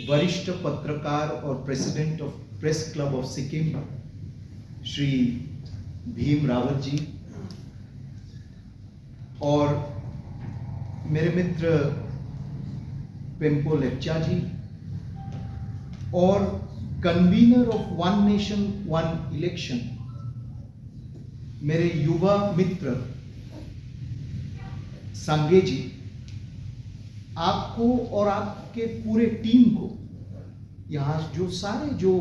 वरिष्ठ पत्रकार और president of press club of Sikkim Shri Bhim Rawat ji, और मेरे मित्र पेम्पो लेप्चा जी, और convener of one nation one election मेरे युवा मित्र संगे जी, आपको और आपके पूरे टीम को, यहाँ जो सारे जो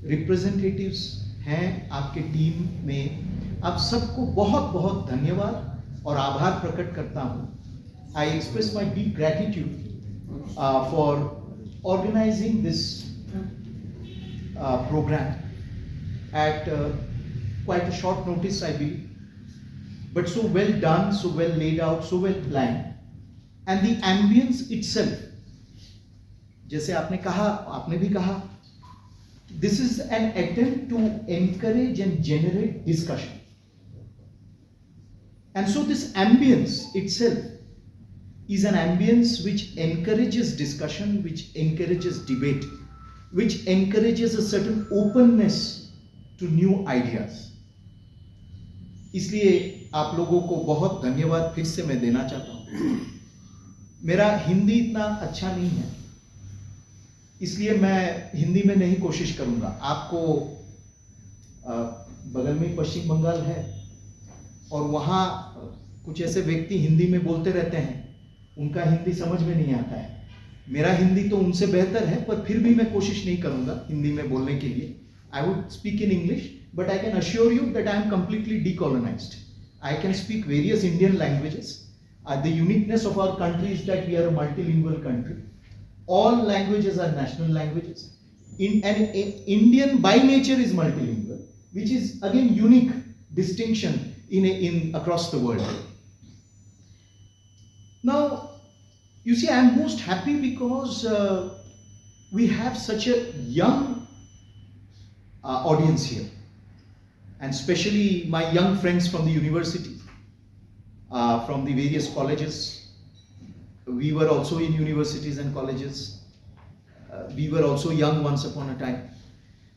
रिप्रेजेंटेटिव्स हैं आपके टीम में, आप सबको बहुत बहुत धन्यवाद और आभार प्रकट करता हूँ। I express my deep gratitude for organising this program at quite a short notice, I believe, but so well done, so well laid out, so well planned, and the ambience itself, जैसे आपने भी कहा, this is an attempt to encourage and generate discussion, and so this ambience itself is an ambience which encourages discussion, which encourages debate, which encourages a certain openness to new ideas. इसलिए आप लोगों को बहुत धन्यवाद फिर से मैं देना चाहता हूँ। मेरा हिंदी इतना अच्छा नहीं है, इसलिए मैं हिंदी में नहीं कोशिश करूँगा। आपको बगल में पश्चिम बंगाल है और वहाँ कुछ ऐसे व्यक्ति हिंदी में बोलते रहते हैं, उनका हिंदी समझ में नहीं आता है। मेरा हिंदी तो उनसे बेहतर है, पर फिर भी मैं कोशिश नहीं करूंगा हिंदी में बोलने के लिए। I would speak in English, but I can assure you that I am completely decolonised. I can speak various Indian languages. The uniqueness of our country is that we are a multilingual country. All languages are national languages. Indian by nature is multilingual, which is again unique distinction in across the world. Now, you see, I am most happy because we have such a young audience here, and especially my young friends from the university, from the various colleges. We were also in universities and colleges. We were also young once upon a time.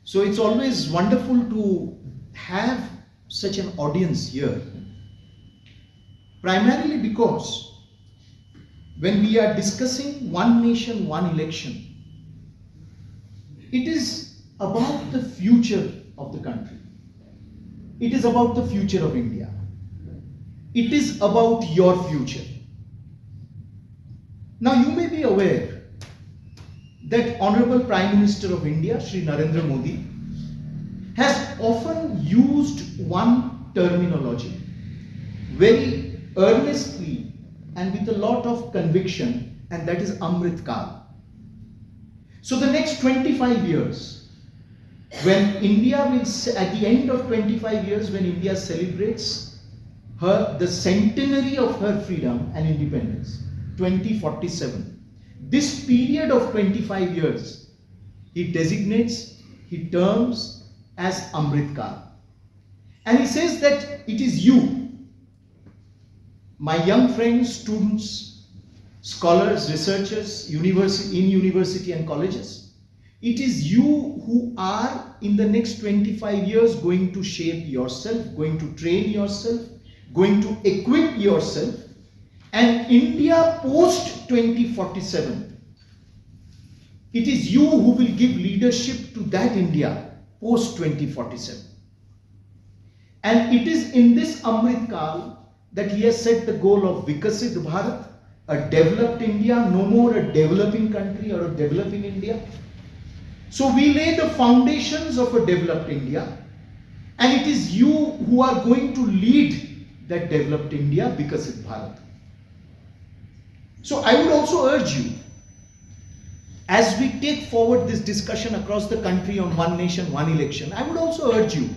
So it's always wonderful to have such an audience here, primarily because when we are discussing one nation, one election, it is about the future of the country. It is about the future of India. It is about your future. Now you may be aware that Honorable Prime Minister of India, Shri Narendra Modi, has often used one terminology very earnestly and with a lot of conviction, and that is Amrit Kal. So the next 25 years, when India will, at the end of 25 years, when India celebrates the centenary of her freedom and independence, 2047, this period of 25 years, he designates, he terms as Amrit Kal. And he says that it is you, my young friends, students, scholars, researchers, in university and colleges, it is you who are in the next 25 years going to shape yourself, going to train yourself, going to equip yourself, and India post 2047. It is you who will give leadership to that India post 2047. And it is in this Amrit Kal that he has set the goal of Vikasit Bharat, a developed India, no more a developing country or a developing India. So we lay the foundations of a developed India, and it is you who are going to lead that developed India, Vikasit Bharat. So I would also urge you, as we take forward this discussion across the country on one nation, one election, I would also urge you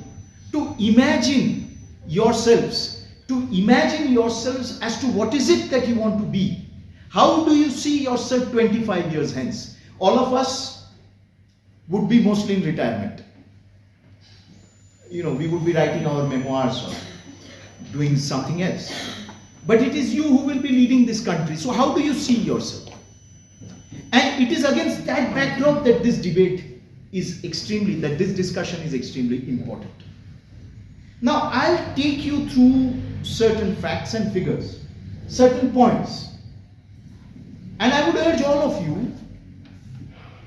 to imagine yourselves as to what is it that you want to be. How do you see yourself 25 years hence? All of us would be mostly in retirement. We would be writing our memoirs or doing something else. But it is you who will be leading this country. So how do you see yourself? And it is against that backdrop that this discussion is extremely important. Now, I'll take you through certain facts and figures, certain points. And I would urge all of you,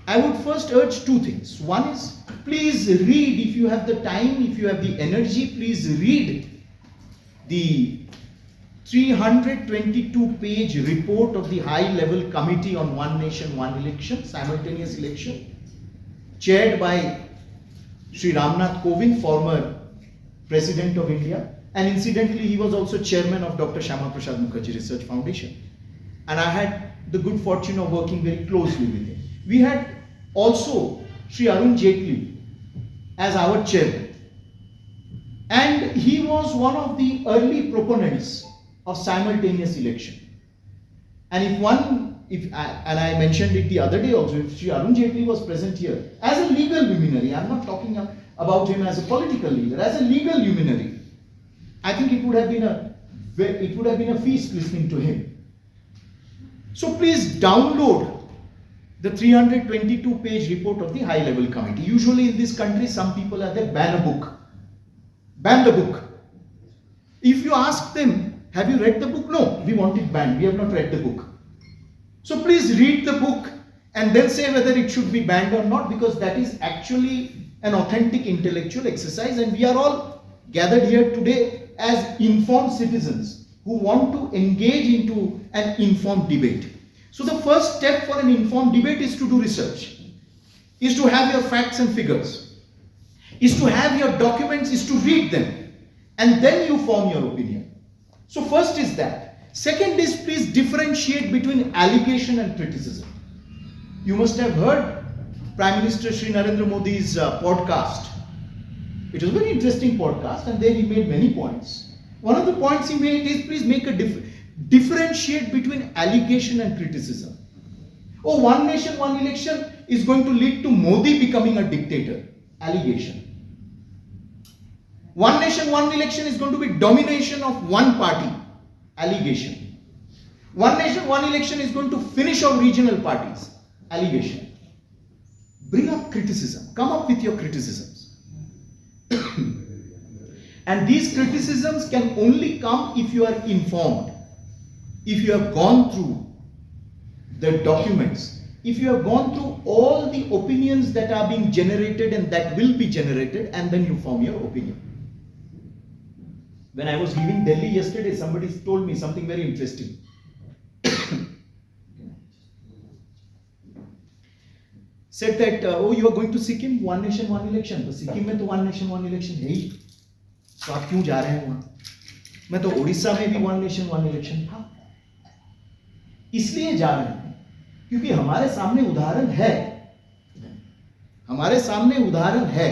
I would first urge two things. One is, please read, if you have the time, if you have the energy, please read the 322-page report of the high-level committee on One Nation, One Election, simultaneous election, chaired by Sri Ramnath Kovind, former President of India, and incidentally, he was also chairman of Dr. Syama Prasad Mookerjee Research Foundation. And I had the good fortune of working very closely with him. We had also Sri Arun Jaitley as our chairman. And he was one of the early proponents of simultaneous election. And I mentioned it the other day also, if Sri Arun Jaitley was present here as a legal luminary, I'm not talking about him as a political leader, as a legal luminary, I think it would have been a feast listening to him. So please download the 322-page report of the high-level committee. Usually in this country, some people are there, ban a book. Ban the book. If you ask them, have you read the book? No, we want it banned. We have not read the book. So please read the book and then say whether it should be banned or not, because that is actually an authentic intellectual exercise, and we are all gathered here today as informed citizens who want to engage into an informed debate. So the first step for an informed debate is to do research, is to have your facts and figures, is to have your documents, is to read them, and then you form your opinion. So first is that. Second is, please differentiate between allegation and criticism. You must have heard Prime Minister Shri Narendra Modi's podcast. It was a very interesting podcast, and there he made many points. One of the points he made is, please make a differentiate between allegation and criticism. Oh, One Nation, One Election is going to lead to Modi becoming a dictator. Allegation. One Nation, One Election is going to be domination of one party. Allegation. One Nation, One Election is going to finish our regional parties. Allegation. Bring up criticism. Come up with your criticisms. And these criticisms can only come if you are informed, if you have gone through the documents, if you have gone through all the opinions that are being generated and that will be generated, and then you form your opinion. When I was leaving Delhi yesterday, somebody told me something very interesting. Said that, oh, you are going to Sikkim, One Nation, One Election. तो सिक्किम में तो One Nation, One Election है ही. तो आप क्यों जा रहे हैं वहां? मैं तो उड़ीसा में भी One Nation, One Election था. इसलिए जा रहे हैं क्योंकि हमारे सामने उदाहरण है. हमारे सामने उदाहरण है.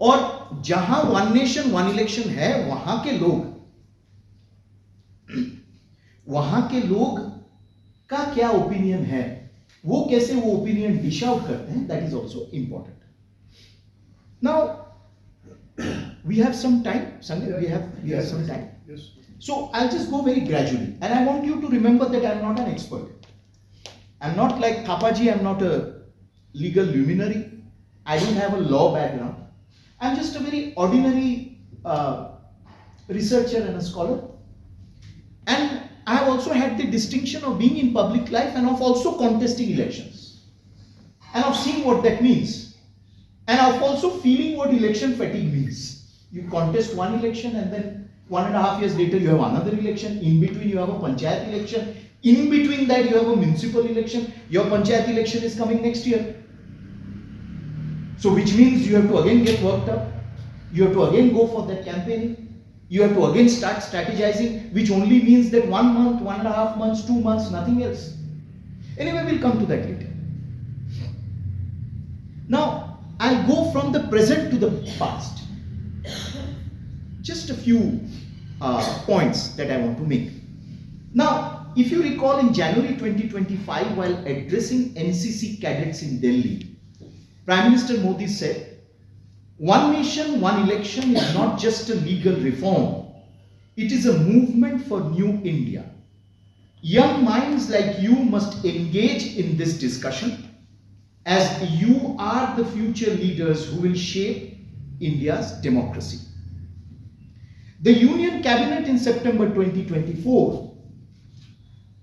और जहां One Nation, One Election है, वहां के लोग का क्या ओपिनियन है, वो कैसे वो ओपिनियन डिश आउट करते हैं, that is also important. Now we have some time, Sanjay, we have some time. Yes. So I'll just go very gradually, and I want you to remember that I'm not an expert. I'm not like Thapaji, I'm not a legal luminary. I don't have a law background. I'm just a very ordinary researcher and a scholar. And I have also had the distinction of being in public life and of also contesting elections, and of seeing what that means, and of also feeling what election fatigue means. You contest one election and then 1.5 years later you have another election. In between you have a panchayat election. In between that you have a municipal election. Your panchayat election is coming next year. So which means you have to again get worked up. You have to again go for that campaigning. You have to again start strategizing, which only means that 1 month, 1.5 months, 2 months, nothing else. Anyway, we'll come to that later. Now, I'll go from the present to the past. Just a few points that I want to make. Now, if you recall, in January 2025, while addressing NCC cadets in Delhi, Prime Minister Modi said, One Nation, One Election is not just a legal reform. It is a movement for new India. Young minds like you must engage in this discussion, as you are the future leaders who will shape India's democracy. The Union Cabinet in September 2024,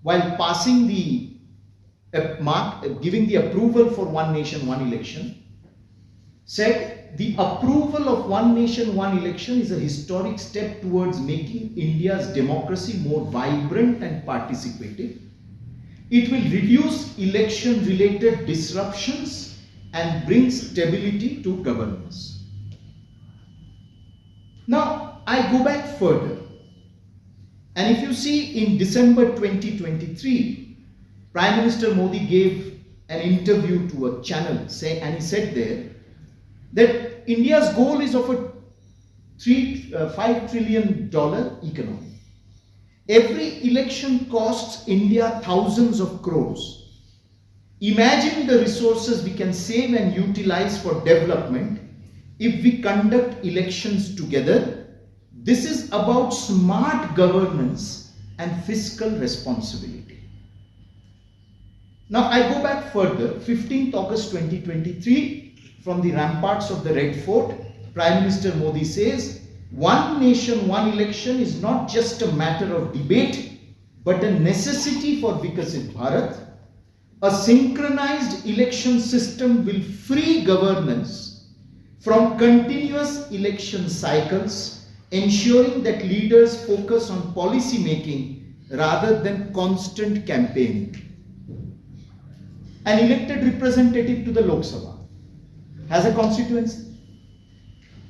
while passing giving the approval for one nation, one election, said the approval of one nation, one election is a historic step towards making India's democracy more vibrant and participative. It will reduce election-related disruptions and bring stability to governance. Now, I go back further. And if you see, in December 2023, Prime Minister Modi gave an interview to a channel, and he said there that India's goal is of a $5 trillion economy. Every election costs India thousands of crores. Imagine the resources we can save and utilize for development if we conduct elections together. This is about smart governance and fiscal responsibility. Now I go back further, 15th August 2023, from the ramparts of the Red Fort, Prime Minister Modi says, one nation, one election is not just a matter of debate, but a necessity for Vikasit Bharat. A synchronized election system will free governance from continuous election cycles, ensuring that leaders focus on policy making rather than constant campaigning. An elected representative to the Lok Sabha has a constituency.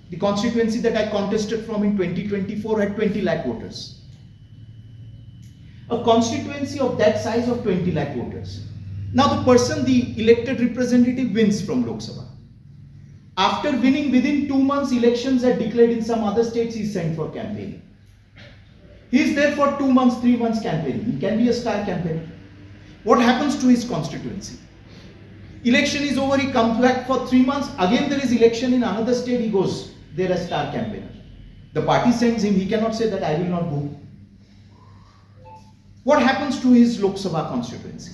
The constituency that I contested from in 2024 had 20 lakh voters. A constituency of that size of 20 lakh voters. Now the elected representative wins from Lok Sabha. After winning, within 2 months, elections are declared in some other states, he is sent for campaigning. He is there for 2 months, 3 months campaigning. He can be a star campaigner. What happens to his constituency? Election is over, he comes back for 3 months, again there is election in another state, he goes there as star campaigner. The party sends him, he cannot say that I will not go. What happens to his Lok Sabha constituency?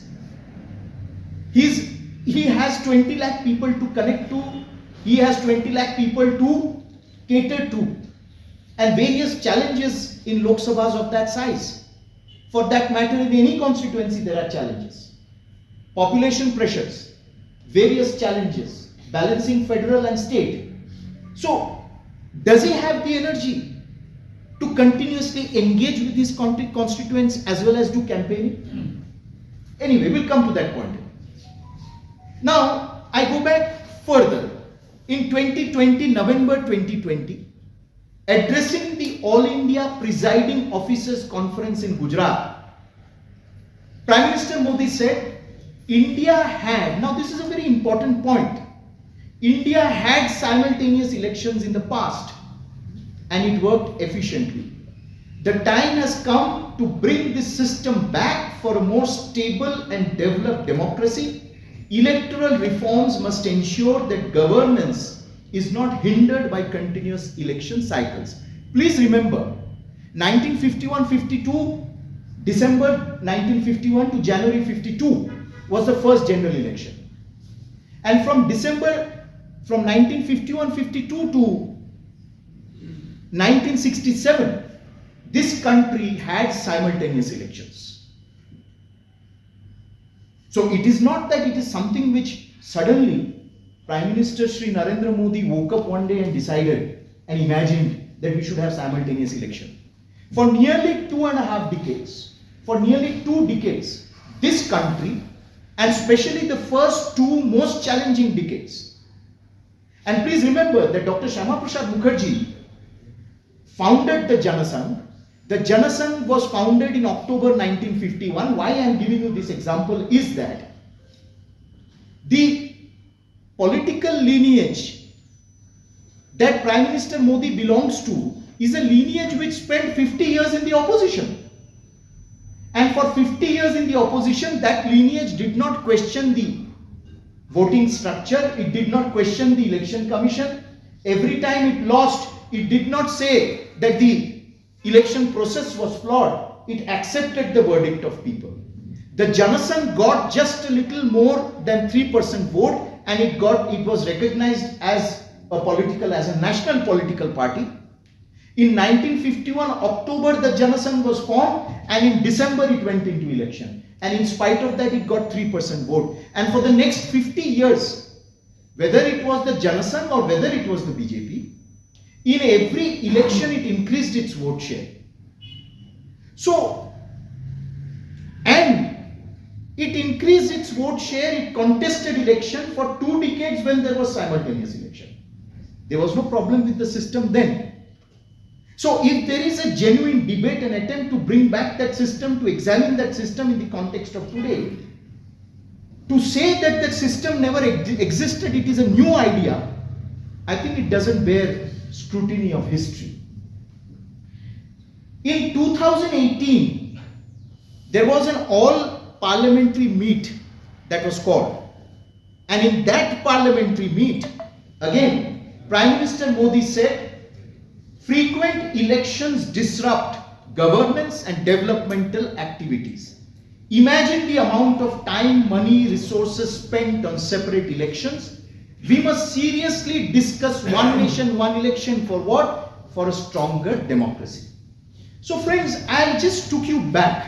He has 20 lakh people to connect to, he has 20 lakh people to cater to, and various challenges in Lok Sabhas of that size. For that matter, in any constituency there are challenges. Population pressures, various challenges, balancing federal and state. So, does he have the energy to continuously engage with his constituents as well as do campaigning? Anyway, we'll come to that point. Now, I go back further. In 2020, November 2020, addressing the All India Presiding Officers Conference in Gujarat, Prime Minister Modi said, India had, now this is a very important point, India had simultaneous elections in the past and it worked efficiently. The time has come to bring this system back for a more stable and developed democracy. Electoral reforms must ensure that governance is not hindered by continuous election cycles. Please remember, 1951-52, December 1951 to January 52 was the first general election. And from 1951-52 to 1967, this country had simultaneous elections. So it is not that it is something which suddenly Prime Minister Shri Narendra Modi woke up one day and decided and imagined that we should have simultaneous election. For nearly 2.5 decades, for nearly 2 decades, this country, and especially the first 2 most challenging decades. And please remember that Dr. Syama Mookerjee founded the Janasangh. The Janasangh was founded in October 1951. Why I am giving you this example is that the political lineage that Prime Minister Modi belongs to is a lineage which spent 50 years in the opposition. And for 50 years in the opposition, that lineage did not question the voting structure, it did not question the election commission. Every time it lost, it did not say that the election process was flawed. it accepted the verdict of people. The Janasangh got just a little more than 3% vote, and it was recognized as a national political party. In 1951 October, the Janasangh was formed, and in December it went into election. And in spite of that, it got 3% vote. And for the next 50 years, whether it was the Janasangh or whether it was the BJP, in every election it increased its vote share. So, and it increased its vote share, it contested election for 2 decades when there was simultaneous election. There was no problem with the system then. So if there is a genuine debate, an attempt to bring back that system, to examine that system in the context of today, to say that the system never existed, it is a new idea, I think it doesn't bear scrutiny of history. In 2018, there was an all-parliamentary meet that was called. And in that parliamentary meet, again, Prime Minister Modi said, frequent elections disrupt governance and developmental activities. Imagine the amount of time, money, resources spent on separate elections. We must seriously discuss one nation, one election for what? For a stronger democracy. So friends, I just took you back.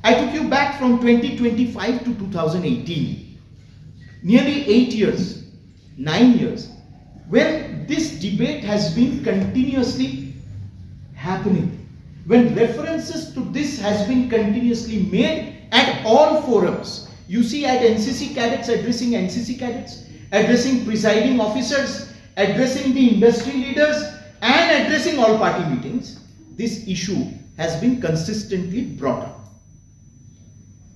I took you back from 2025 to 2018. Nearly 8 years, 9 years, when this debate has been continuously happening, when references to this has been continuously made at all forums. You see, at NCC cadets addressing NCC cadets, addressing presiding officers, addressing the industry leaders, and addressing all party meetings, this issue has been consistently brought up.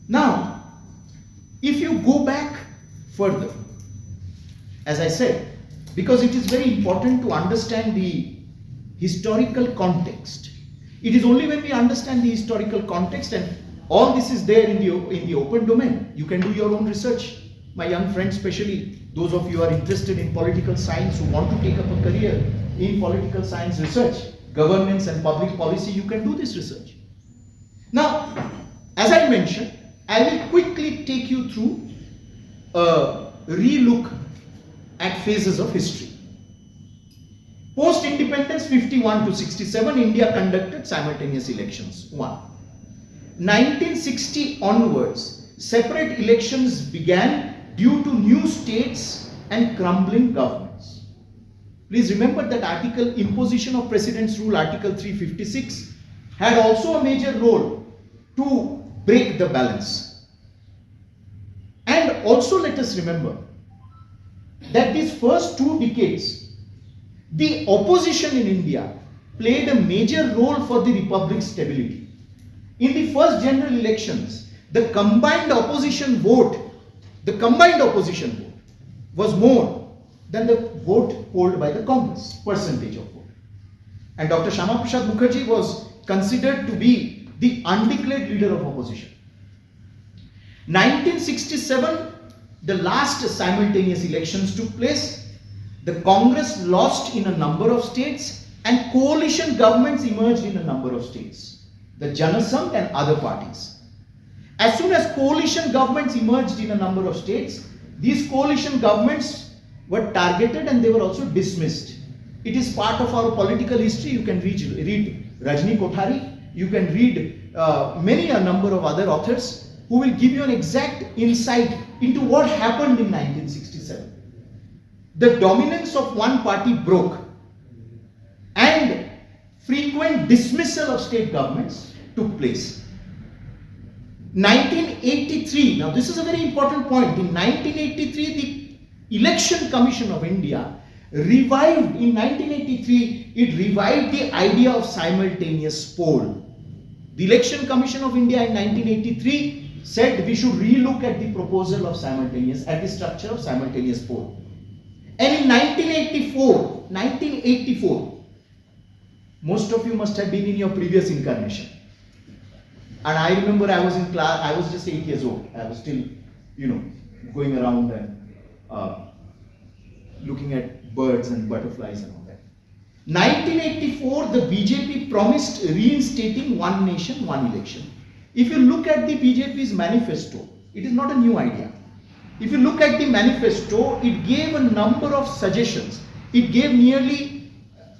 Now, if you go back further, as I said, because it is very important to understand the historical context. It is only when we understand the historical context, and all this is there in the open domain. You can do your own research. My young friends, especially those of you who are interested in political science, who want to take up a career in political science research, governance and public policy, you can do this research. Now, as I mentioned, I will quickly take you through a relook at phases of history. Post-independence 51 to 67, India conducted simultaneous elections. 1. 1960 onwards, separate elections began due to new states and crumbling governments. Please remember that article imposition of President's Rule, Article 356, had also a major role to break the balance. And also let us remember that these first 2 decades, the opposition in India played a major role for the republic's stability. In the first general elections, the combined opposition vote was more than the vote polled by the Congress, percentage of vote. And Dr. Syama Mookerjee was considered to be the undeclared leader of opposition. 1967, the last simultaneous elections took place. The Congress lost in a number of states and coalition governments emerged in a number of states. The Janasangh and other parties. As soon as coalition governments emerged in a number of states, these coalition governments were targeted and they were also dismissed. It is part of our political history. You can read Rajni Kothari, you can read a number of other authors who will give you an exact insight into what happened in 1967. The dominance of one party broke and frequent dismissal of state governments took place. 1983, now this is a very important point. In 1983, the Election Commission of India revived, in 1983, it revived the idea of simultaneous poll. The Election Commission of India in 1983 said we should relook at the proposal of at the structure of simultaneous poll. And in 1984, most of you must have been in your previous incarnation. And I remember I was in class, I was just 8 years old. I was still, going around and looking at birds and butterflies and all that. 1984, the BJP promised reinstating one nation, one election. If you look at the BJP's manifesto, it is not a new idea. If you look at the manifesto, it gave a number of suggestions. It gave nearly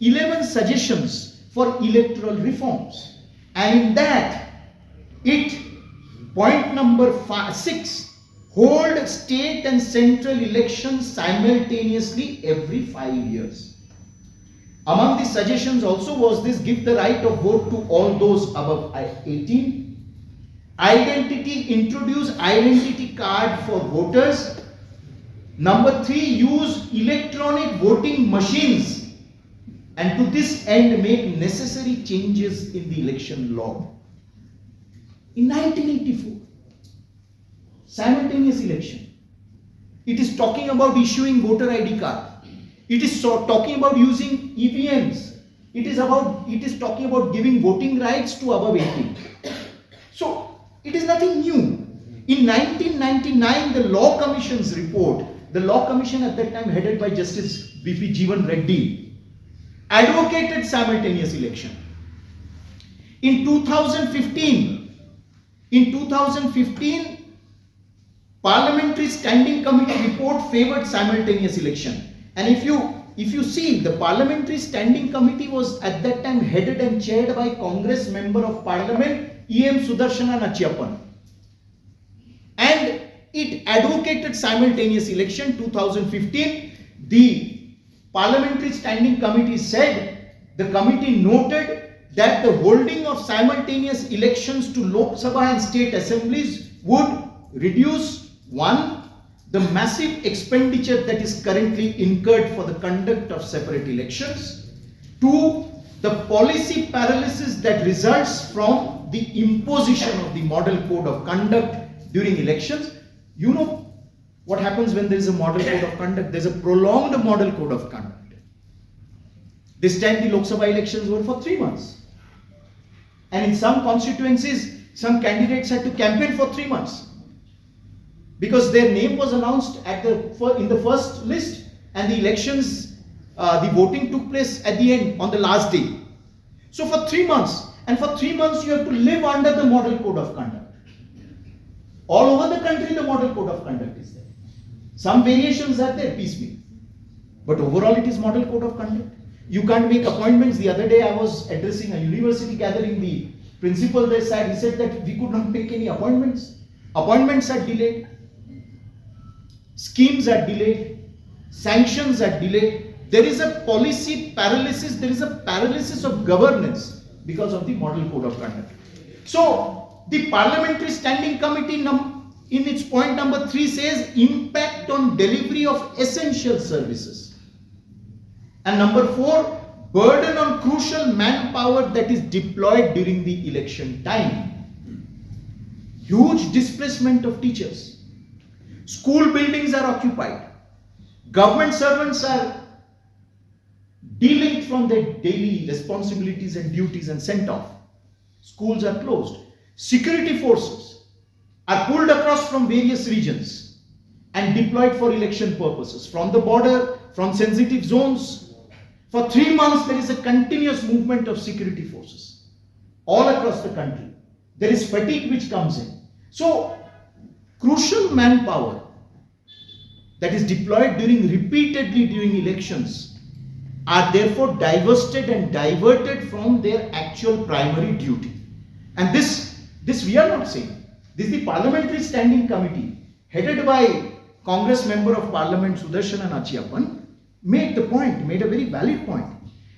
11 suggestions for electoral reforms. And in that, point number 6, hold state and central elections simultaneously every 5 years. Among the suggestions also was this: give the right of vote to all those above 18. Introduce identity card for voters. Number 3, use electronic voting machines. And to this end, make necessary changes in the election law. In 1984, simultaneous election. It is talking about issuing voter ID card. It is talking about using EVMs. It is talking about giving voting rights to above 18. So it is nothing new. In 1999, the Law Commission's report, the Law Commission at that time headed by Justice B.P. Jeevan Reddy, advocated simultaneous election. In 2015, Parliamentary Standing Committee report favored simultaneous election. And if you see, the Parliamentary Standing Committee was at that time headed and chaired by Congress Member of Parliament E.M. Sudarshana Nachiyappan. And it advocated simultaneous election. 2015, the Parliamentary Standing Committee said, the committee noted that the holding of simultaneous elections to Lok Sabha and state assemblies would reduce, 1, the massive expenditure that is currently incurred for the conduct of separate elections. 2, the policy paralysis that results from the imposition of the model code of conduct during elections. You know what happens when there is a model code of conduct? There is a prolonged model code of conduct. This time the Lok Sabha elections were for 3 months. And in some constituencies, some candidates had to campaign for 3 months, because their name was announced in the first list, and the elections, the voting took place at the end, on the last day. So for 3 months, and for 3 months you have to live under the model code of conduct. All over the country the model code of conduct is there. Some variations are there, piecemeal. But overall it is model code of conduct. You can't make appointments. The other day I was addressing a university gathering. The principal there said, he said that we could not make any appointments. Appointments are delayed. Schemes are delayed. Sanctions are delayed. There is a policy paralysis. There is a paralysis of governance because of the model code of conduct. So the Parliamentary Standing Committee in its point number 3 says impact on delivery of essential services. And number 4, burden on crucial manpower that is deployed during the election time. Huge displacement of teachers. School buildings are occupied. Government servants are delinked from their daily responsibilities and duties and sent off. Schools are closed. Security forces are pulled across from various regions and deployed for election purposes. From the border, from sensitive zones. For 3 months, there is a continuous movement of security forces all across the country. There is fatigue which comes in. So, crucial manpower that is deployed repeatedly during elections are therefore divested and diverted from their actual primary duty. And this we are not saying. This is the Parliamentary Standing Committee headed by Congress Member of Parliament Sudarshana Nachiyappan made a very valid point.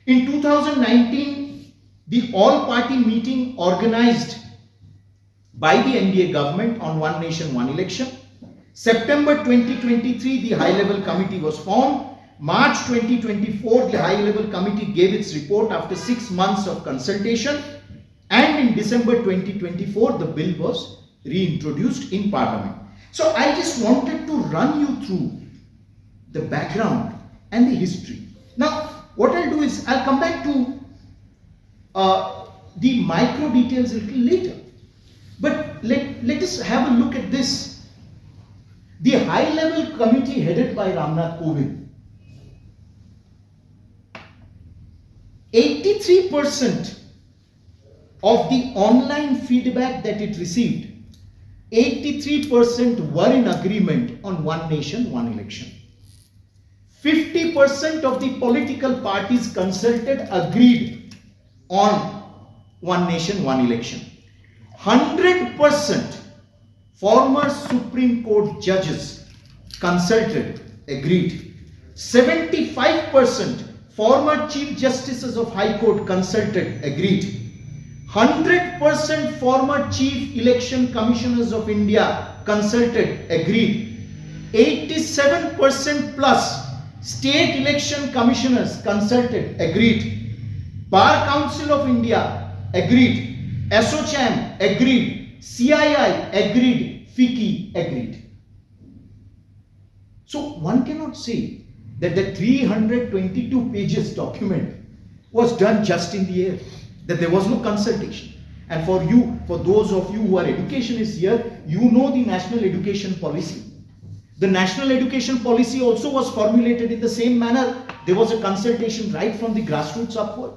In 2019, the all-party meeting organized by the NDA government on One Nation, One Election. September 2023, the high-level committee was formed. March 2024, the high-level committee gave its report after 6 months of consultation. And in December 2024, the bill was reintroduced in Parliament. So I just wanted to run you through the background and the history. Now, what I'll do is I'll come back to the micro details a little later. But let us have a look at this. The high-level committee headed by Ramnath Kovind 83% of the online feedback that it received, 83% were in agreement on one nation, one election. 50% of the political parties consulted agreed on one nation, one election. 100% former Supreme Court judges consulted, agreed. 75% former Chief Justices of High Court consulted, agreed. 100% former Chief Election Commissioners of India consulted, agreed. 87% plus State Election Commissioners consulted, agreed. Bar Council of India agreed. SOCHAM agreed. CII agreed. FICCI agreed. So one cannot say that the 322 pages document was done just in the air, that there was no consultation. And for you, for those of you who are educationists here, you know the National Education Policy. The National Education Policy also was formulated in the same manner. There was a consultation right from the grassroots upward.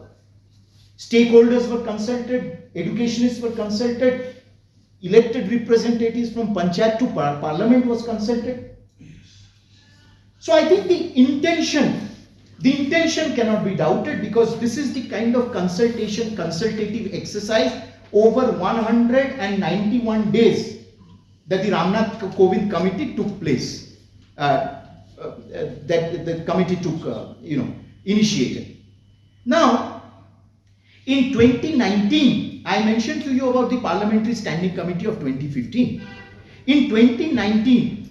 Stakeholders were consulted, educationists were consulted, elected representatives from Panchayat to Parliament was consulted. So I think the intention cannot be doubted, because this is the kind of consultative exercise over 191 days that the Ramnath Kovind committee took place, that the committee took, initiated. Now, in 2019, I mentioned to you about the Parliamentary Standing Committee of 2015. In 2019,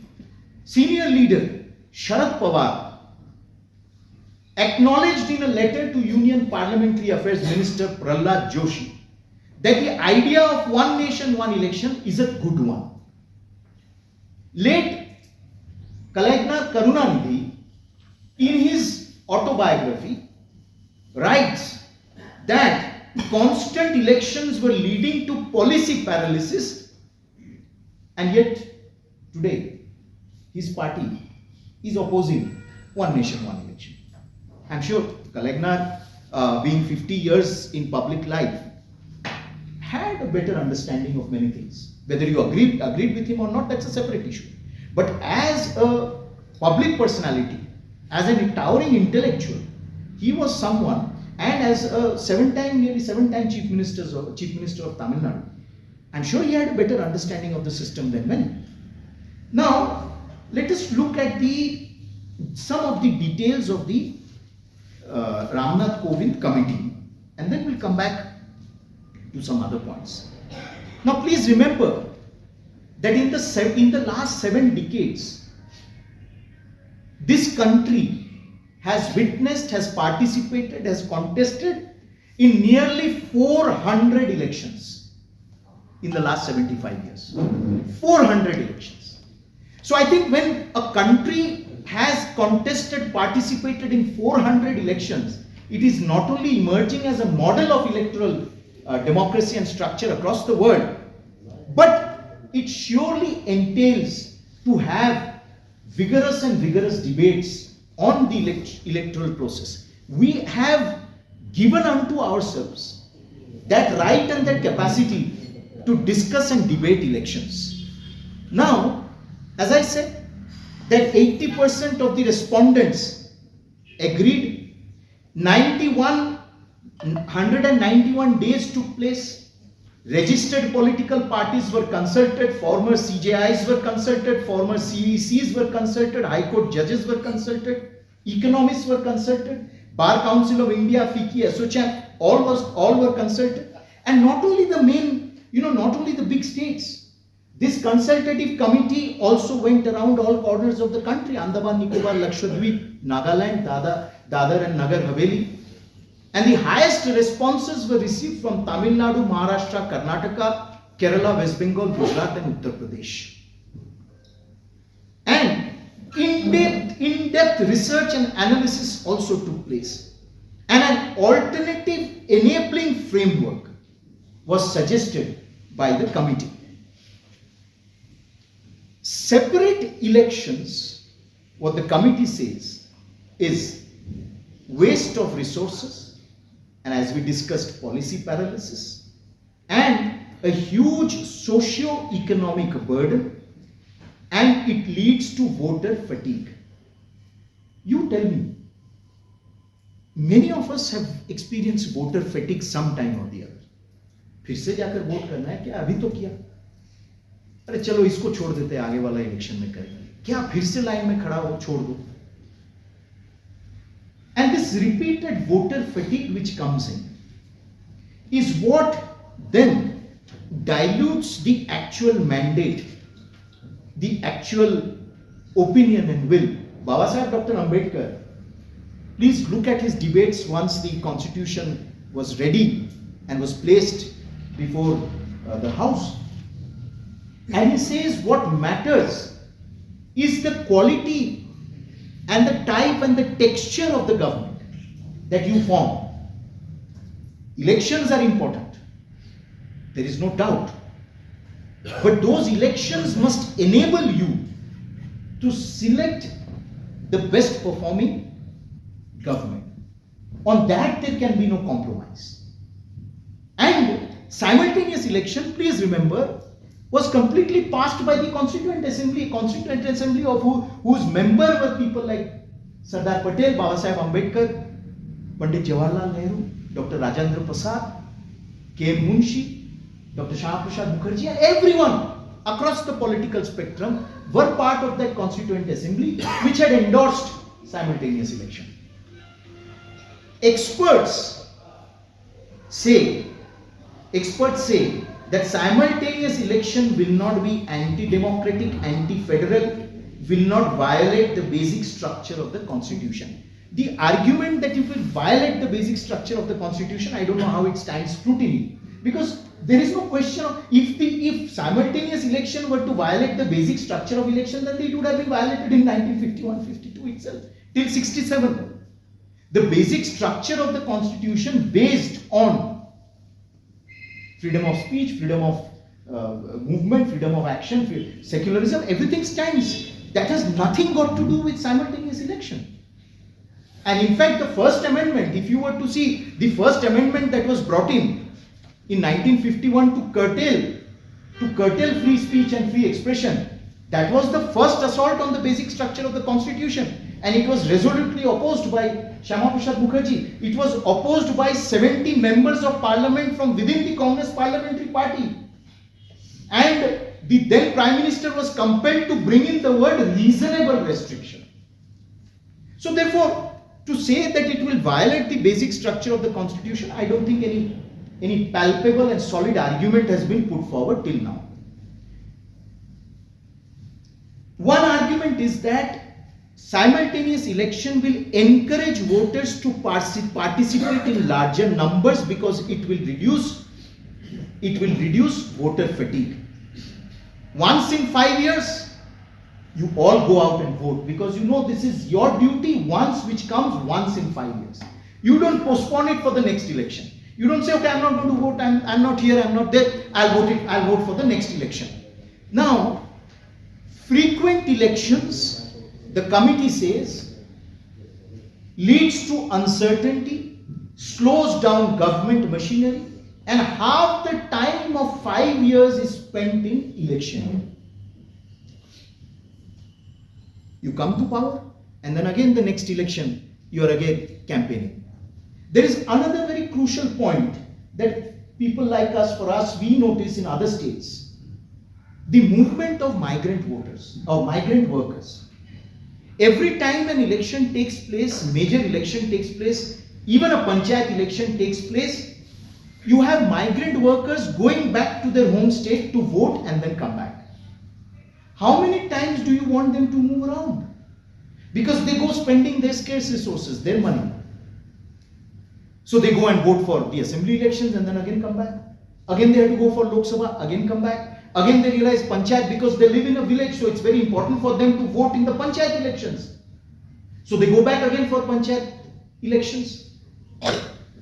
senior leader Sharad Pawar acknowledged in a letter to Union Parliamentary Affairs Minister Prasad Joshi that the idea of one nation, one election is a good one. Late Kalaignar Karunanidhi, in his autobiography, writes that constant elections were leading to policy paralysis, and yet today his party is opposing one nation, one election. I'm sure Kalaignar, being 50 years in public life, had a better understanding of many things. Whether you agreed with him or not, that's a separate issue. But as a public personality, as a towering intellectual, he was someone, and as a nearly seven-time Chief Minister of Tamil Nadu, I'm sure he had a better understanding of the system than many. Now, let us look at some of the details of the Ramnath Kovind committee, and then we'll come back to some other points. Now, please remember that in the last 7 decades, this country has witnessed, has participated, has contested in nearly 400 elections in the last 75 years. 400 elections. So I think when a country has contested, participated in 400 elections, it is not only emerging as a model of electoral democracy and structure across the world, but it surely entails to have vigorous debates on the electoral process. We have given unto ourselves that right and that capacity to discuss and debate elections. Now, as I said, that 80% of the respondents agreed, 191 days took place. Registered political parties were consulted, former CJIs were consulted, former CECs were consulted, High Court judges were consulted, economists were consulted, Bar Council of India, FICCI, SOCHAM, all were consulted. And not only the not only the big states. This consultative committee also went around all corners of the country: Andaman, Nicobar, Lakshadweep, Nagaland, Dadar and Nagar Haveli. And the highest responses were received from Tamil Nadu, Maharashtra, Karnataka, Kerala, West Bengal, Gujarat and Uttar Pradesh. And in-depth research and analysis also took place. And an alternative enabling framework was suggested by the committee. Separate elections, what the committee says, is waste of resources, and as we discussed, policy paralysis, and a huge socio-economic burden, and it leads to voter fatigue. You tell me, many of us have experienced voter fatigue sometime or the other. फिर से जाकर vote करना है क्या? अभी तो किया, अरे चलो इसको छोड़ देते हैं, आगे वाला इलेक्शन में करेंगे, क्या फिर से लाइन में खड़ा हो, छोड़ दो. And this repeated voter fatigue which comes in is what then dilutes the actual mandate, the actual opinion and will. Baba Saheb Dr. Ambedkar, please look at his debates once the constitution was ready and was placed before the house. And he says what matters is the quality and the type and the texture of the government that you form. Elections are important, there is no doubt. But those elections must enable you to select the best performing government. On that there can be no compromise. And simultaneous election, please remember, was completely passed by the Constituent Assembly of whose member were people like Sardar Patel, Baba Saheb Ambedkar, Pandit Jawaharlal Nehru, Dr. Rajendra Prasad, K. Munshi, Dr. Syama Mookerjee, everyone across the political spectrum were part of that Constituent Assembly which had endorsed simultaneous election. Experts say that simultaneous election will not be anti-democratic, anti-federal, will not violate the basic structure of the constitution. The argument that it will violate the basic structure of the constitution, I don't know how it stands scrutiny, because there is no question of if simultaneous election were to violate the basic structure of election, then it would have been violated in 1951-52 itself till 67. The basic structure of the constitution based on freedom of speech, freedom of movement, freedom of action, secularism, everything stands. That has nothing got to do with simultaneous election. And in fact, the First Amendment, if you were to see the First Amendment that was brought in 1951 to curtail free speech and free expression, that was the first assault on the basic structure of the constitution. And it was resolutely opposed by Syama Mookerjee. It was opposed by 70 members of parliament from within the Congress parliamentary party. And the then Prime Minister was compelled to bring in the word reasonable restriction. So therefore, to say that it will violate the basic structure of the constitution, I don't think any palpable and solid argument has been put forward till now. One argument is that simultaneous election will encourage voters to participate in larger numbers because it will reduce voter fatigue. Once in 5 years, you all go out and vote because you know this is your duty which comes once in 5 years. You don't postpone it for the next election. You don't say, okay, I'm not going to vote, I'm not here, I'm not there, I'll vote for the next election. Now, frequent elections, the committee says, leads to uncertainty, slows down government machinery, and half the time of 5 years is spent in election. You come to power, and then again the next election, you are again campaigning. There is another very crucial point that people like us, for us, we notice in other states. The movement of migrant voters or migrant workers. Every time an election takes place, major election takes place, even a panchayat election takes place, you have migrant workers going back to their home state to vote and then come back. How many times do you want them to move around? Because they go spending their scarce resources, their money. So they go and vote for the assembly elections and then again come back. Again they have to go for Lok Sabha, again come back. Again they realize panchayat, because they live in a village, so it's very important for them to vote in the panchayat elections. So they go back again for panchayat elections.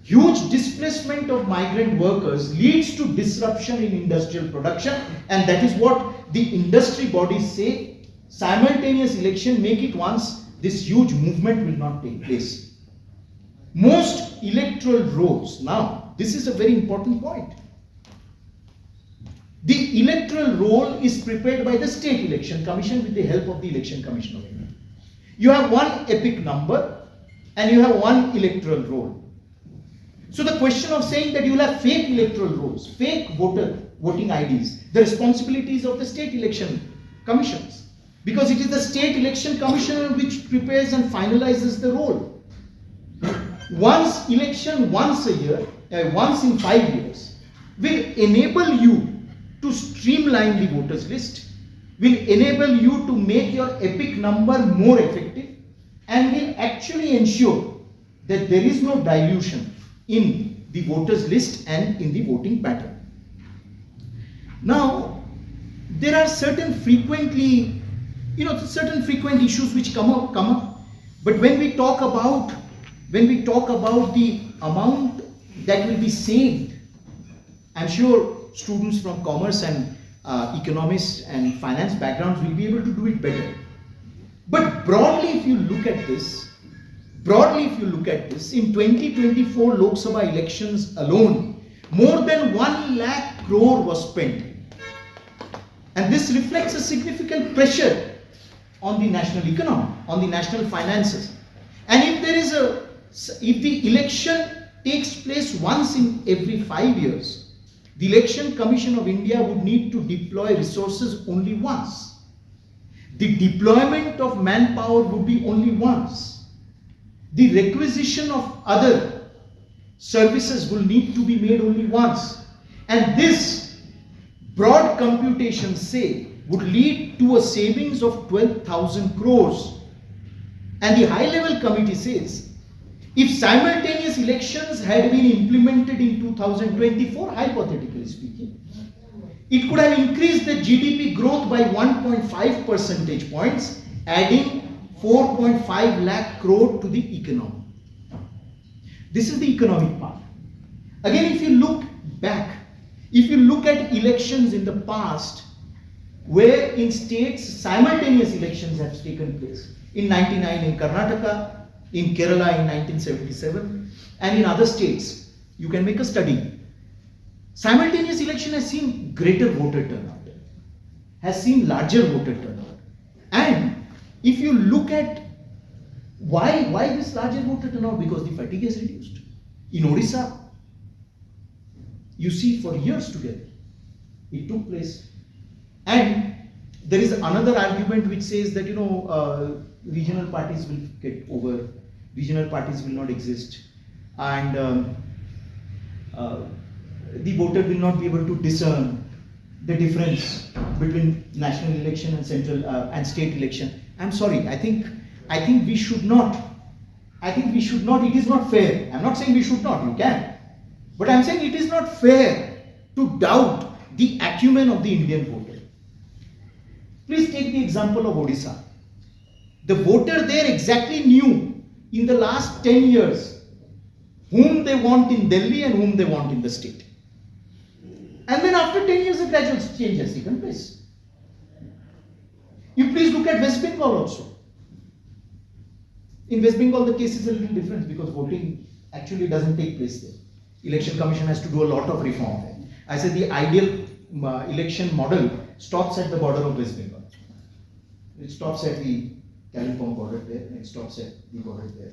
Huge displacement of migrant workers leads to disruption in industrial production, and that is what the industry bodies say. Simultaneous election, make it once, this huge movement will not take place. most electoral rolls. Now, this is a very important point. The electoral roll is prepared by the State Election Commission with the help of the Election Commission of India. You have one epic number and you have one electoral roll. So the question of saying that you will have fake electoral rolls, fake voting IDs, the responsibilities of the State Election Commissions, because it is the State Election Commission which prepares and finalizes the roll. Once election, once a year, once in 5 years, will enable you to streamline the voters list, will enable you to make your epic number more effective, and will actually ensure that there is no dilution in the voters list and in the voting pattern. Now, there are certain frequent issues which come up, but when we talk about the amount that will be saved, I'm sure students from commerce and economists and finance backgrounds will be able to do it better. But broadly, if you look at this, in 2024 Lok Sabha elections alone, more than 1 lakh crore was spent. And this reflects a significant pressure on the national economy, on the national finances. And if the election takes place once in every 5 years, the Election Commission of India would need to deploy resources only once. The deployment of manpower would be only once. The requisition of other services will need to be made only once. And this, broad computations say, would lead to a savings of 12,000 crores. And the high-level committee says, if simultaneous elections had been implemented in 2024, hypothetically speaking, it could have increased the GDP growth by 1.5 percentage points, adding 4.5 lakh crore to the economy. This is the economic part. Again, if you look back, if you look at elections in the past, where in states simultaneous elections have taken place, in 99 in Karnataka, in Kerala in 1977, and in other states, you can make a study. Simultaneous election has seen greater voter turnout, has seen larger voter turnout. And if you look at why this larger voter turnout, because the fatigue is reduced. In Odisha, you see for years together, it took place. And there is another argument which says that, regional parties will get over, regional parties will not exist, and the voter will not be able to discern the difference between national election and central and state election. I'm sorry, I think we should not. It is not fair. I'm not saying we should not, you can. But I'm saying it is not fair to doubt the acumen of the Indian voter. Please take the example of Odisha. The voter there exactly knew in the last 10 years whom they want in Delhi and whom they want in the state. And then after 10 years, a gradual change has taken place. You please look at West Bengal also. In West Bengal, the case is a little different because voting actually doesn't take place there. Election Commission has to do a lot of reform there. I said the ideal election model stops at the border of West Bengal. It stops at the Kalimpong border there, and it stops at the border there.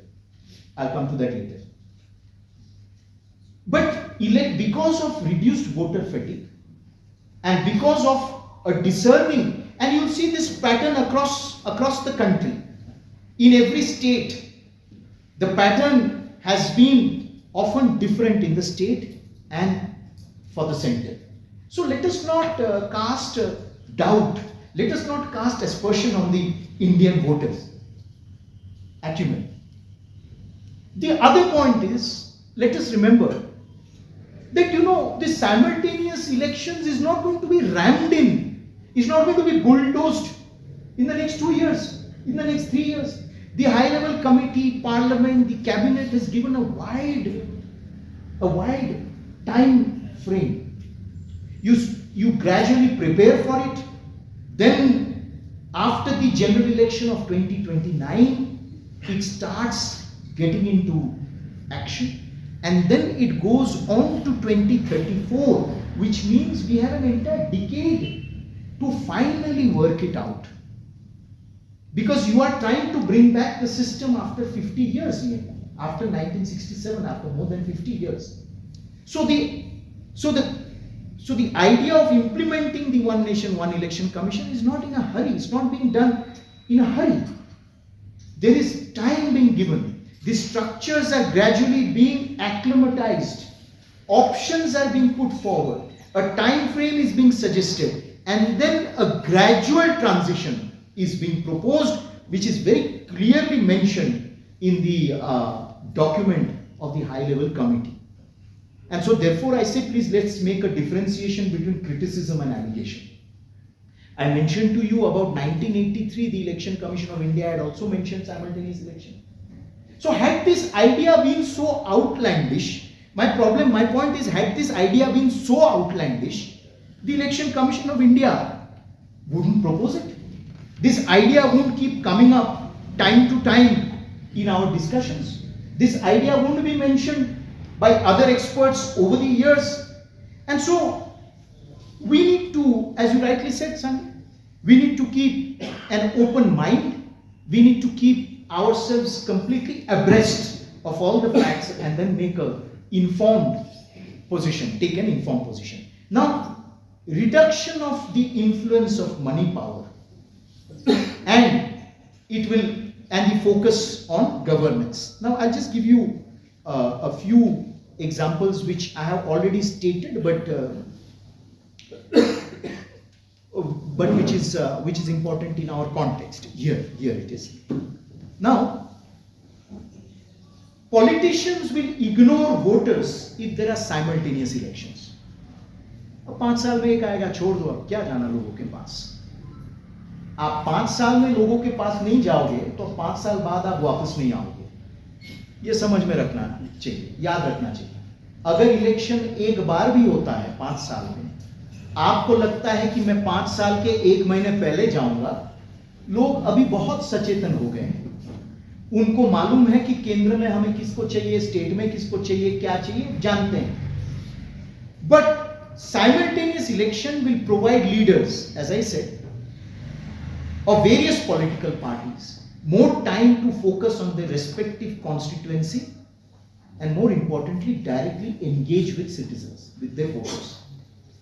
I'll come to that later. But because of reduced voter fatigue and because of a discerning, and you'll see this pattern across the country, in every state, the pattern has been often different in the state and for the center. So let us not cast doubt, let us not cast aspersion on the Indian voters' acumen. The other point is, let us remember that this simultaneous elections is not going to be rammed in, is not going to be bulldozed in the next 2 years, in the next 3 years. The high-level committee, parliament, the cabinet has given a wide time frame. You gradually prepare for it. Then, after the general election of 2029, it starts getting into action, and then it goes on to 2034, which means we have an entire decade to finally work it out. Because you are trying to bring back the system after 50 years, after 1967, after more than 50 years. So the idea of implementing the One Nation, One Election Commission is not in a hurry. It's not being done in a hurry. There is time being given. The structures are gradually being acclimatized. Options are being put forward. A time frame is being suggested. And then a gradual transition is being proposed, which is very clearly mentioned in the document of the high-level committee. And so therefore I say, please let's make a differentiation between criticism and allegation. I mentioned to you about 1983, the Election Commission of India had also mentioned simultaneous election. So had this idea been so outlandish, my point is, had this idea been so outlandish, the Election Commission of India wouldn't propose it. This idea won't keep coming up time to time in our discussions. This idea won't be mentioned by other experts over the years. And so we need to, as you rightly said, Sanjay, we need to keep an open mind. We need to keep ourselves completely abreast of all the facts and then make an informed position, take an informed position. Now, reduction of the influence of money power and the focus on governance. Now, I'll just give you a few examples which I have already stated, but which is important in our context. Here it is. Now, politicians will ignore voters if there are simultaneous elections. अब 5 साल में एक आएगा, छोड़ दो, अब क्या जाना लोगों के पास. आप 5 साल में लोगों के पास नहीं जाओगे तो 5 साल बाद आप वापस नहीं आओगे. ये समझ में रखना चाहिए, याद रखना चाहिए. अगर इलेक्शन एक बार भी होता है 5 साल में, आपको लगता है कि मैं 5 साल के 1 महीने पहले जाऊंगा, लोग अभी बहुत सचेतन हो गए हैं. उनको मालूम है कि केंद्र में हमें किसको चाहिए, स्टेट में किसको चाहिए, क्या चाहिए, जानते हैं. But simultaneous election will provide leaders, as I said, of various political parties more time to focus on their respective constituency and, more importantly, directly engage with citizens, with their voters.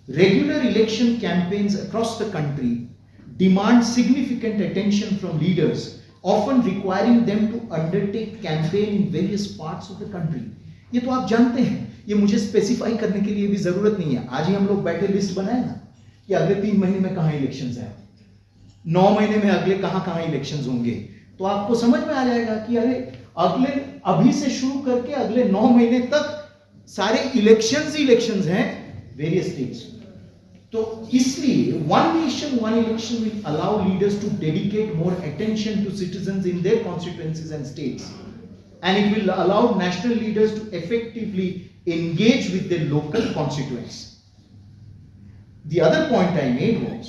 Regular election campaigns across the country demand significant attention from leaders, often requiring them to undertake campaign in various parts of the country. ये तो आप जानते हैं, ये मुझे specify करने के लिए भी जरूरत नहीं है. आज ही हम लोग बैठे लिस्ट बनाए ना कि अगले 3 महीने में कहाँ इलेक्शंस हैं, 9 महीने में अगले कहाँ इलेक्शंस होंगे, तो आपको समझ में आ जाएगा कि अरे अभी से शुरू करके अगले 9 महीने तक सारे इलेक्शंस हैं वेरियस स्टेट्स. तो इसलिए one nation one election will allow leaders to dedicate more attention to citizens in their constituencies and states, and it will allow national leaders to effectively engage with their local constituents. The other point I made was,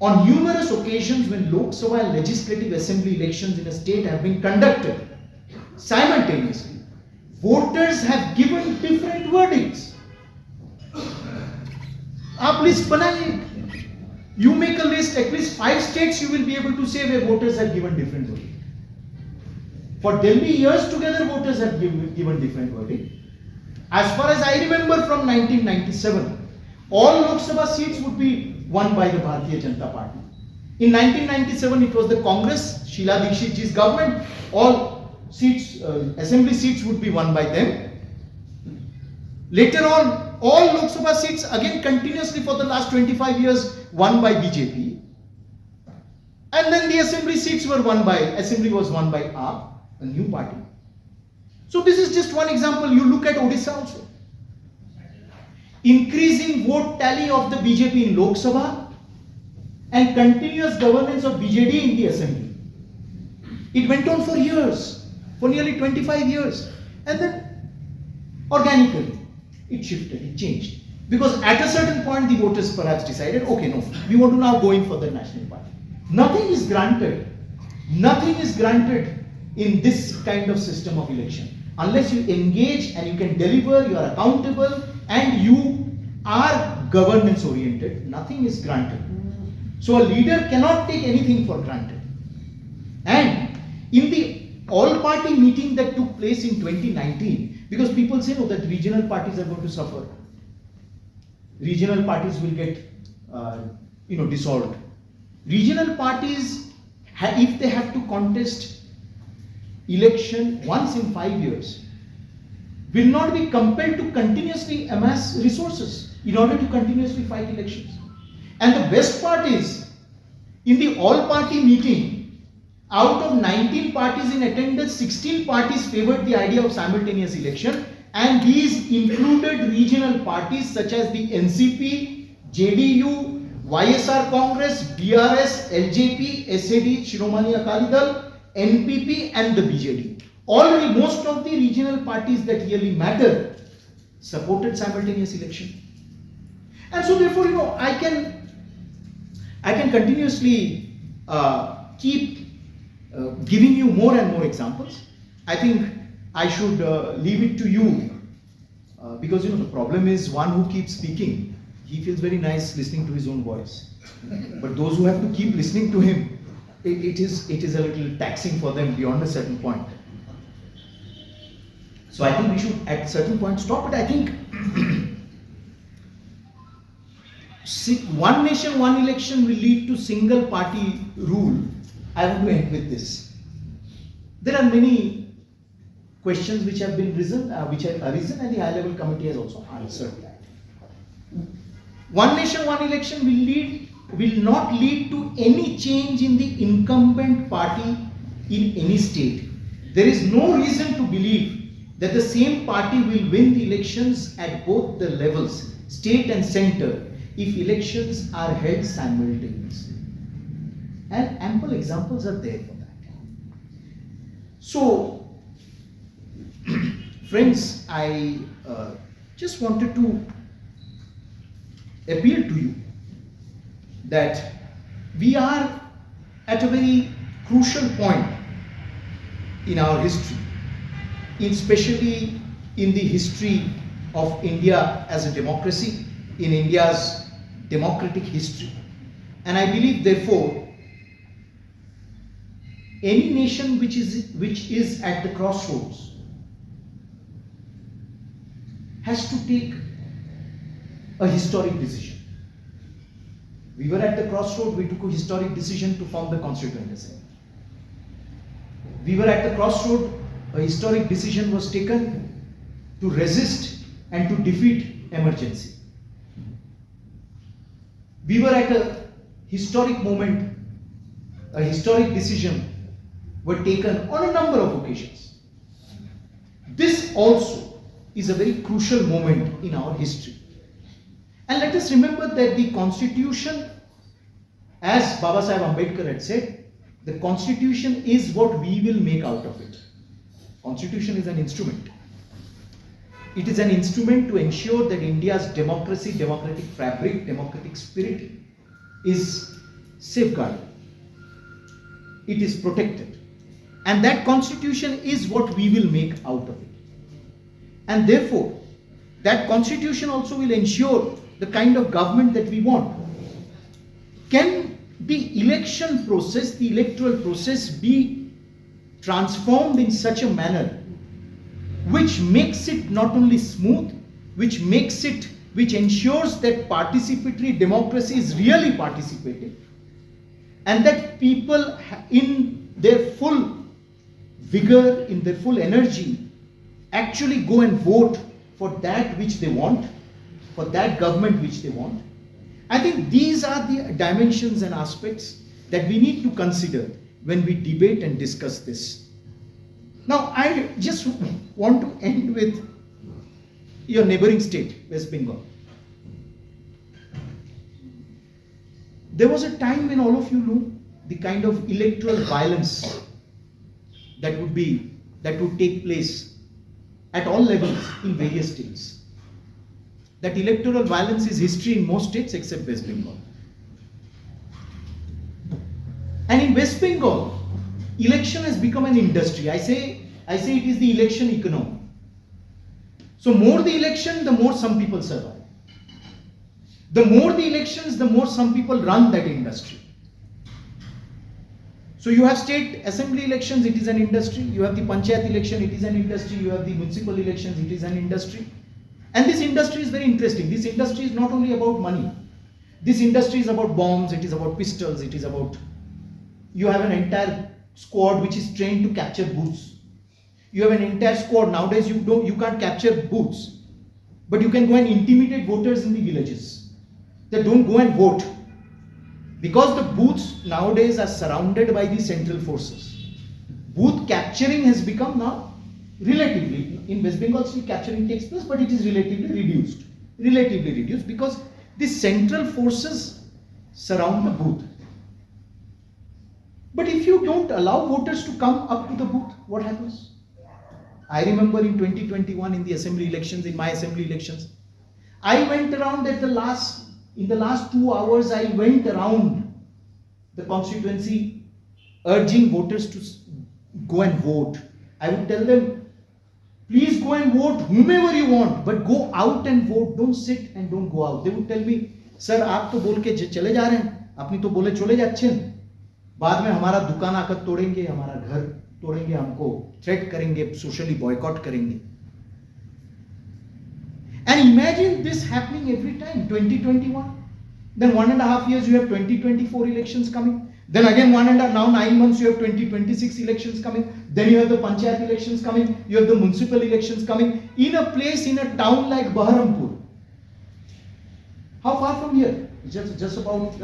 on numerous occasions when Lok Sabha and Legislative Assembly elections in a state have been conducted simultaneously, voters have given different verdicts. आप list बनाइए, you make a list, at least 5 states you will be able to say where voters have given different verdicts. For Delhi, years together, voters have given different verdict. As far as I remember, from 1997, all Lok Sabha seats would be won by the Bharatiya Janata Party. In 1997, it was the Congress, Sheila Dikshit ji's government. All seats, assembly seats would be won by them. Later on, all Lok Sabha seats, again continuously for the last 25 years, won by BJP. And then the assembly seats were won by, assembly was won by AAP, a new party. So this is just one example. You look at Odisha also. Increasing vote tally of the BJP in Lok Sabha and continuous governance of BJD in the assembly. It went on for years, for nearly 25 years. And then organically, it shifted, it changed. Because at a certain point, the voters perhaps decided, okay, no, we want to now go in for the national party. Nothing is granted. Nothing is granted in this kind of system of election. unless you engage and you can deliver, you are accountable and you are governance oriented, nothing is granted. So a leader cannot take anything for granted. And in the all-party meeting that took place in 2019, because people say, no, that regional parties are going to suffer. Regional parties will get dissolved. Regional parties, if they have to contest election once in 5 years, will not be compelled to continuously amass resources in order to continuously fight elections. And the best part is, in the all-party meeting, out of 19 parties in attendance, 16 parties favored the idea of simultaneous election, and these included regional parties such as the NCP, JDU, YSR Congress, BRS, LJP, SAD, Shiromani Akali Dal, NPP and the BJD. Already most of the regional parties that really matter supported simultaneous election. And so therefore, I can continuously keep giving you more and more examples. I think I should leave it to you because the problem is one who keeps speaking, he feels very nice listening to his own voice. But those who have to keep listening to him, it is a little taxing for them beyond a certain point. So I think we should at a certain point stop. But I think one nation, one election will lead to single party rule. I want to end with this. There are many questions which have arisen, and the high level committee has also answered that. One nation, one election will not lead to any change in the incumbent party in any state. There is no reason to believe that the same party will win the elections at both the levels, state and center, if elections are held simultaneously. And ample examples are there for that. So, friends, I just wanted to appeal to you that we are at a very crucial point in our history, especially in the history of India as a democracy, in India's democratic history. And I believe, therefore, any nation which is at the crossroads has to take a historic decision. We were at the crossroad, we took a historic decision to form the Constituent Assembly. We were at the crossroad, a historic decision was taken to resist and to defeat emergency. We were at a historic moment, a historic decision were taken on a number of occasions. This also is a very crucial moment in our history. And let us remember that the Constitution, as Babasaheb Ambedkar had said, the Constitution is what we will make out of it. Constitution is an instrument. It is an instrument to ensure that India's democracy, democratic fabric, democratic spirit is safeguarded. It is protected. And that Constitution is what we will make out of it. And therefore, that Constitution also will ensure the kind of government that we want. Can the election process, the electoral process be transformed in such a manner which makes it not only smooth, which ensures that participatory democracy is really participative, and that people in their full vigor, in their full energy, actually go and vote for that which they want, for that government which they want. I think these are the dimensions and aspects that we need to consider when we debate and discuss this. Now, I just want to end with your neighboring state, West Bengal. There was a time when all of you know the kind of electoral violence that would take place at all levels in various states. That electoral violence is history in most states except West Bengal. And in West Bengal, election has become an industry. I say I say it is the election economy. So more the election, the more some people survive. The more the elections, the more some people run that industry. So you have state assembly elections, it is an industry. You have the panchayat election, it is an industry. You have the municipal elections, it is an industry. And this industry is very interesting. This industry is not only about money. This industry is about bombs, it is about pistols, it is about... You have an entire squad which is trained to capture booths. You have an entire squad. Nowadays you can't capture booths, but you can go and intimidate voters in the villages. They don't go and vote. Because the booths nowadays are surrounded by the central forces. Booth capturing has become now relatively, in West Bengal still capturing takes place, but it is relatively reduced. Relatively reduced because the central forces surround the booth. But if you don't allow voters to come up to the booth, what happens? I remember in 2021 in the assembly elections, in my assembly elections, I went around in the last 2 hours, I went around the constituency urging voters to go and vote. I would tell them, please go and vote whomever you want, but go out and vote. Don't sit and don't go out. They would tell me, sir, आप तो बोल के चले जा रहे हैं, अपनी तो बोले चले जाते हैं, बाद में हमारा दुकान आकर तोड़ेंगे, हमारा घर तोड़ेंगे, हमको थ्रेट करेंगे, सोशली बॉयकॉट करेंगे. And imagine this happening every time. 2021, then 1.5 years you have 2024 elections coming. Then again now 9 months you have 2026 elections coming. Then you have the panchayat elections coming. You have the municipal elections coming. In a place, in a town like Baharampur. How far from here? Just about,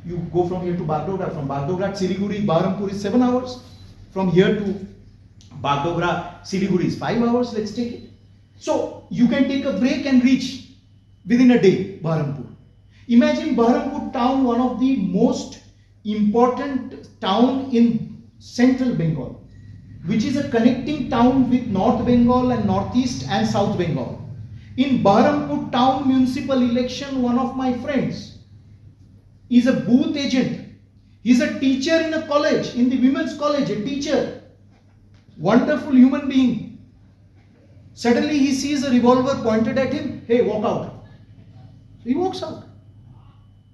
you go from here to Bagdogra. From Bagdogra, Siliguri, Baharampur is 7 hours. From here to Bagdogra, Siliguri is 5 hours. Let's take it. So you can take a break and reach within a day Baharampur. Imagine Baharampur town, one of the most important town in central Bengal, which is a connecting town with North Bengal and Northeast and South Bengal. In Baharampur town municipal election, one of my friends is a booth agent. He is a teacher in a college, in the women's college, a teacher. Wonderful human being. Suddenly he sees a revolver pointed at him. Hey, walk out. He walks out.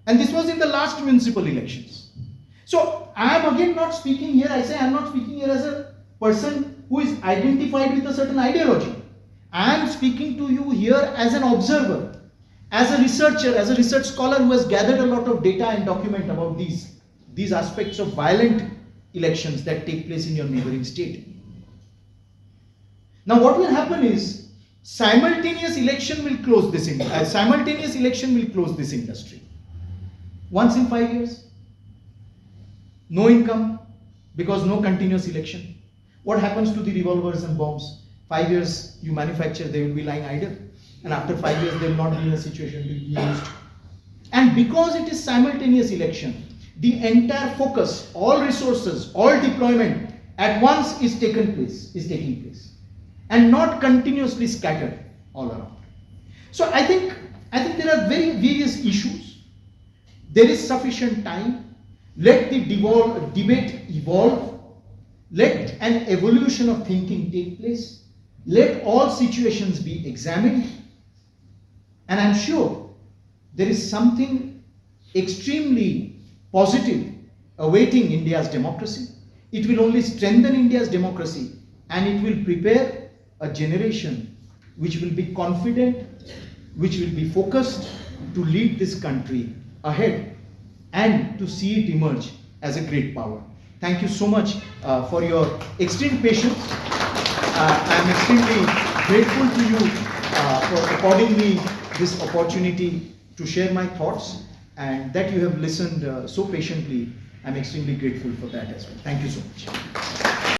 And this was in the last municipal elections. So I am again not speaking here, I say I am not speaking here as a person who is identified with a certain ideology. I am speaking to you here as an observer, as a researcher, as a research scholar who has gathered a lot of data and document about these aspects of violent elections that take place in your neighboring state. Now what will happen is simultaneous election will close this industry. Once in 5 years. No income because no continuous election. What happens to the revolvers and bombs? 5 years you manufacture, they will be lying idle. And after 5 years they will not be in a situation to be used. And because it is simultaneous election, the entire focus, all resources, all deployment at once is taking place. And not continuously scattered all around. So I think there are various issues. There is sufficient time. Let the debate evolve. Let an evolution of thinking take place. Let all situations be examined. And I'm sure there is something extremely positive awaiting India's democracy. It will only strengthen India's democracy and it will prepare a generation which will be confident, which will be focused to lead this country ahead and to see it emerge as a great power. Thank you so much for your extreme patience. I am extremely grateful to you for according me this opportunity to share my thoughts, and that you have listened so patiently. I am extremely grateful for that as well. Thank you so much.